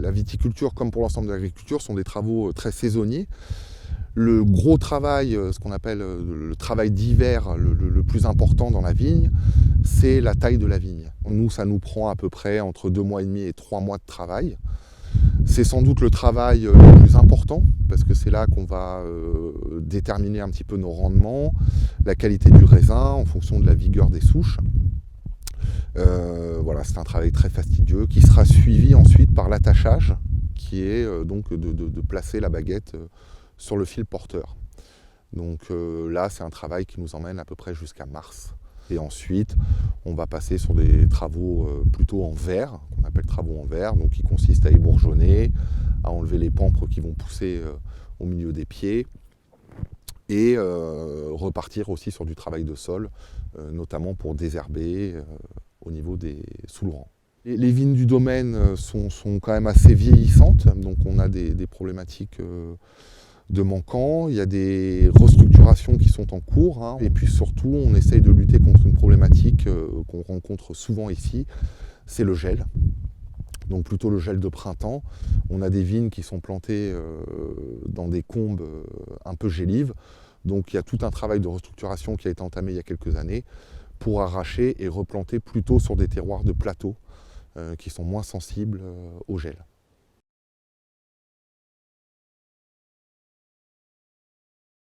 La viticulture, comme pour l'ensemble de l'agriculture, sont des travaux très saisonniers. Le gros travail, ce qu'on appelle le travail d'hiver, le plus important dans la vigne, c'est la taille de la vigne. Nous, ça nous prend à peu près entre 2 mois et demi et 3 mois de travail. C'est sans doute le travail le plus important, parce que c'est là qu'on va déterminer un petit peu nos rendements, la qualité du raisin en fonction de la vigueur des souches. Voilà, c'est un travail très fastidieux qui sera suivi ensuite par l'attachage, qui est donc de placer la baguette sur le fil porteur. Donc là, c'est un travail qui nous emmène à peu près jusqu'à mars. Et ensuite, on va passer sur des travaux plutôt en verre, qu'on appelle travaux en verre, donc qui consistent à ébourgeonner, à enlever les pampres qui vont pousser au milieu des pieds, et repartir aussi sur du travail de sol, notamment pour désherber au niveau des sous-rangs. Les vignes du domaine sont quand même assez vieillissantes, donc on a des problématiques de manquants, il y a des restructurations qui sont en cours, hein. Et puis surtout on essaye de lutter contre une problématique qu'on rencontre souvent ici, c'est le gel. Donc plutôt le gel de printemps. On a des vignes qui sont plantées dans des combes un peu gélives, donc il y a tout un travail de restructuration qui a été entamé il y a quelques années pour arracher et replanter plutôt sur des terroirs de plateau qui sont moins sensibles au gel.